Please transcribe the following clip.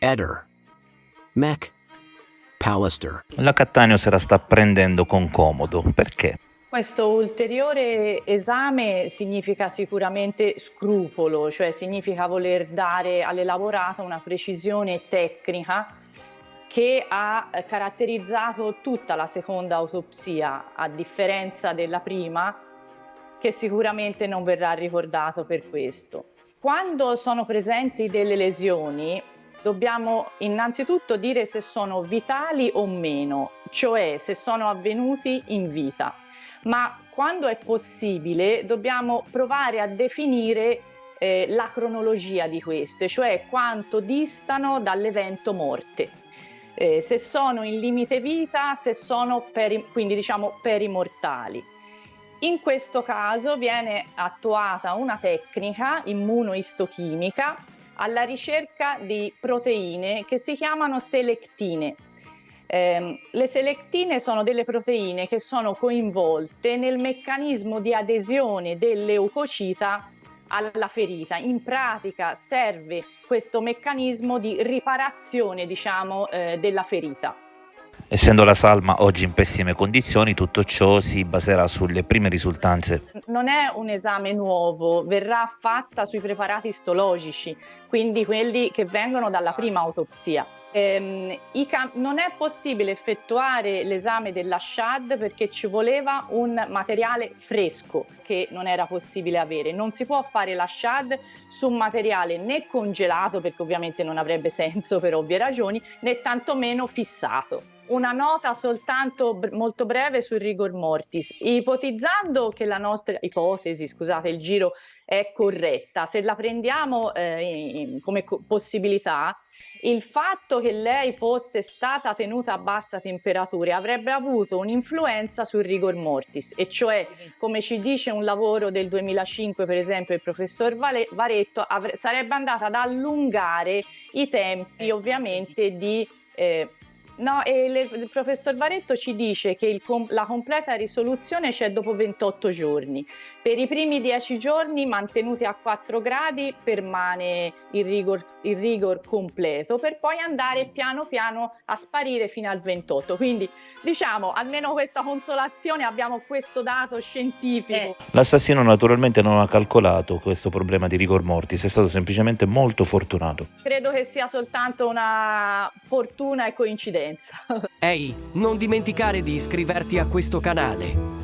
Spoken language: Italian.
Eder. Mech. Pallister. La Cattaneo se la sta prendendo con comodo. Perché? Questo ulteriore esame significa sicuramente scrupolo, cioè significa voler dare all'elaborato una precisione tecnica che ha caratterizzato tutta la seconda autopsia, a differenza della prima, che sicuramente non verrà ricordato per questo. Quando sono presenti delle lesioni, dobbiamo innanzitutto dire se sono vitali o meno, cioè se sono avvenuti in vita. Ma quando è possibile dobbiamo provare a definire la cronologia di queste, cioè quanto distano dall'evento morte. Se sono in limite vita, se sono quindi diciamo perimortali. In questo caso viene attuata una tecnica immunoistochimica alla ricerca di proteine che si chiamano selectine. Le selectine sono delle proteine che sono coinvolte nel meccanismo di adesione dell'leucocita alla ferita. In pratica serve questo meccanismo di riparazione, della ferita. Essendo la salma oggi in pessime condizioni, tutto ciò si baserà sulle prime risultanze. Non è un esame nuovo, verrà fatta sui preparati istologici, quindi quelli che vengono dalla prima autopsia. Non è possibile effettuare l'esame della SHAD perché ci voleva un materiale fresco che non era possibile avere. Non si può fare la SHAD su un materiale né congelato, perché ovviamente non avrebbe senso per ovvie ragioni, né tantomeno fissato. Una nota soltanto molto breve sul rigor mortis. Ipotizzando che la nostra ipotesi, il giro è corretta, se la prendiamo come possibilità, il fatto che lei fosse stata tenuta a bassa temperatura avrebbe avuto un'influenza sul rigor mortis, e cioè, come ci dice un lavoro del 2005, per esempio, il professor Varetto, sarebbe andata ad allungare i tempi ovviamente di... il professor Varetto ci dice che la completa risoluzione c'è dopo 28 giorni. Per i primi 10 giorni mantenuti a 4 gradi permane il rigor completo, per poi andare piano piano a sparire fino al 28. Quindi diciamo, almeno questa consolazione, abbiamo questo dato scientifico. L'assassino naturalmente non ha calcolato questo problema di rigor mortis, è stato semplicemente molto fortunato. Credo che sia soltanto una fortuna e coincidenza. Ehi, non dimenticare di iscriverti a questo canale.